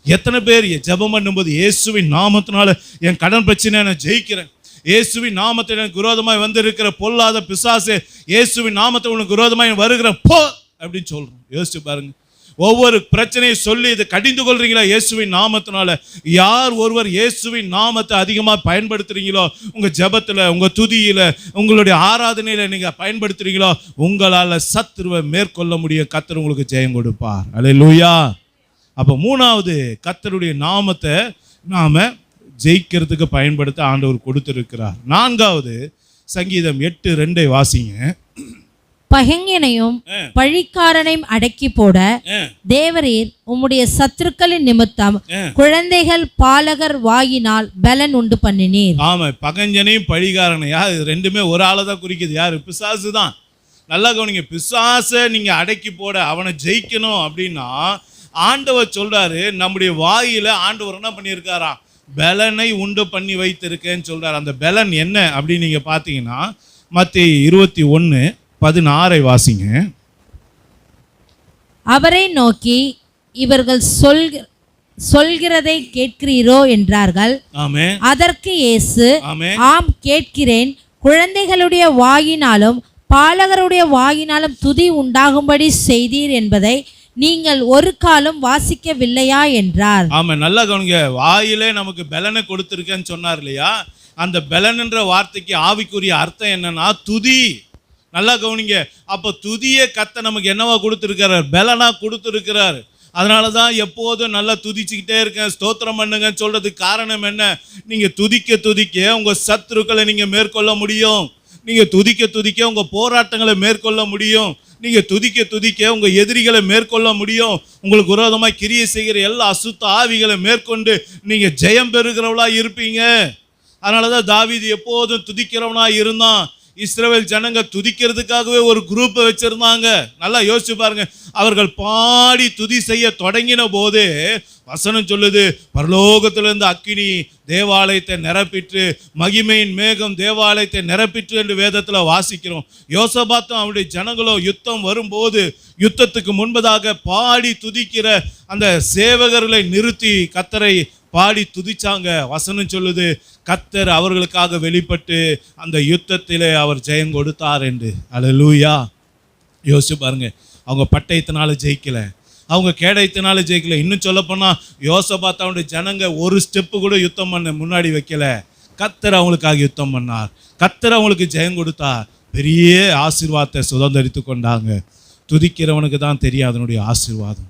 எத்தனை பேர் ஜெபம் பண்ணும்போது இயேசுவின் நாமத்தினால என் கடன் பிரச்சனை நான் ஜெயிக்கிறேன், இயேசுவின் நாமத்தில் எனக்கு விரோதமாய் வந்து இருக்கிற பொல்லாத பிசாசு, இயேசுவின் நாமத்தை உனக்கு விரோதமாய் வருகிற போ அப்படின்னு சொல்றோம். யோசிச்சு பாருங்க, ஒவ்வொரு பிரச்சனையை சொல்லி இதை கடிந்து கொள்றீங்களா இயேசுவின் நாமத்தினால? யார் ஒருவர் இயேசுவின் நாமத்தை அதிகமாக பயன்படுத்துறீங்களோ, உங்க ஜெபத்துல, உங்க துதியில, உங்களுடைய ஆராதனையில நீங்க பயன்படுத்துறீங்களோ, உங்களால சத்துருவை மேற்கொள்ள முடியும். கர்த்தர் உங்களுக்கு ஜெயம் கொடுப்பார். அல்லேலூயா. அப்போ மூணாவது, கர்த்தருடைய நாமத்தை நாம ஜெயிக்கிறதுக்கு பயன்படுத்த ஆண்டவர் கொடுத்திருக்கிறார். நான்காவது, சங்கீதம் 8:2 வாசிங்க. பகைஞனையும் பழிக்காரனையும் அடக்கி போட தேவரீர் உம்முடைய சத்துருக்களின் நிமித்தம் குழந்தைகள் பாலகர் வாயினால் பலன் உண்டு பண்ணினீர். ஆமா, பகைஞனையும் பழிக்காரனையும் யார்? ரெண்டுமே ஒரு ஆளை தான் குறிக்குது. யாரு? பிசாசு தான். நல்லா கவனிங்க, பிசாசை நீங்க அடக்கி போட, அவனை ஜெயிக்கணும் அப்படின்னா ஆண்டவர் சொல்றாரு, நம்முடைய வாயில ஆண்டவர் என்ன பண்ணியிருக்காராம்? பலனை உண்டு பண்ணி வைத்திருக்கேன்னு சொல்றாரு. அந்த பலன் என்ன அப்படின்னு நீங்க பார்த்தீங்கன்னா மத்தேயு 21:16 வாசிங்க. அவரை நோக்கி இவர்கள் சொல்கிறதை கேட்கிறீரோ என்றார்கள். ஆமென். அதற்கு இயேசு, ஆம் கேட்கிறேன், குழந்தைகளுடைய வாயினாலும் பாலகருடைய வாயினாலும் துதி உண்டாகும்படி செய்தீர் என்பதை நீங்கள் ஒரு காலம் வாசிக்கவில்லையா என்றார். ஆமா, நல்லா கவனிங்க, வாயிலே நமக்கு பலனை கொடுத்திருக்கேன்னு சொன்னார் இல்லையா? அந்த பலன் என்ற வார்த்தைக்கு ஆவிக்குரிய அர்த்தம் என்னன்னா துதி. நல்லா கவனிங்க, அப்போ துதியை கர்த்தர் நமக்கு என்னவா கொடுத்துருக்கிறார்? பலனா கொடுத்துருக்கிறார். அதனால தான் எப்போதும் நல்லா துதிச்சுக்கிட்டே இருக்கேன், ஸ்தோத்திரம் பண்ணுங்கன்னு சொல்றதுக்கு காரணம் என்ன? நீங்க துதிக்க துதிக்க உங்க சத்துருக்களை நீங்க மேற்கொள்ள முடியும். நீங்க துதிக்க துதிக்க உங்க போராட்டங்களை மேற்கொள்ள முடியும். நீங்க துதிக்க துதிக்க உங்க எதிரிகளை மேற்கொள்ள முடியும். உங்களுக்கு விரோதமாய் கிரியை செய்கிற எல்லா அசுத்த ஆவிகளை மேற்கொண்டு நீங்க ஜெயம் பெறுகிறவளா இருப்பீங்க. அதனாலதான் தாவீது எப்போதும் துதிக்கிறவனா இருந்தான். இஸ்ரவேல் ஜனங்க துதிக்கிறதுக்காகவே ஒரு குரூப்பை வச்சிருந்தாங்க. நல்லா யோசிச்சு பாருங்க, அவர்கள் பாடி துதி செய்ய தொடங்கின போது வசனம் சொல்லுது, பரலோகத்திலிருந்து அக்கினி தேவாலயத்தை நிரப்பிற்று, மகிமையின் மேகம் தேவாலயத்தை நிரப்பிற்று என்று வேதத்துல வாசிக்கிறோம். யோசபாத்தும் அவருடைய ஜனங்களோ யுத்தம் வரும்போது யுத்தத்துக்கு முன்பதாக பாடி துதிக்கிற அந்த சேவகர்களை நிறுத்தி கர்த்தரை பாடி துதிச்சாங்க. வசனம் சொல்லுது, கர்த்தர் அவர்களுக்காக வெளிப்பட்டு அந்த யுத்தத்திலே அவர் ஜெயம் கொடுத்தார் என்று. அல்லேலூயா. யோசிச்சு பாருங்க, அவங்க பட்டயத்தினால ஜெயிக்கல, அவங்க கேடயத்தினால ஜெயிக்கல. இன்னும் சொல்ல போனா யோசபாத் அவனுடைய ஜனங்க ஒரு ஸ்டெப்பு கூட யுத்தம் பண்ண முன்னாடி வைக்கல. கர்த்தர் அவங்களுக்காக யுத்தம் பண்ணார். கர்த்தர் அவங்களுக்கு ஜெயம் கொடுத்தார். பெரிய ஆசீர்வாதத்தை சுதந்திரித்து கொண்டாங்க. துதிக்கிறவனுக்கு தான் தெரியும் அதனுடைய ஆசீர்வாதம்.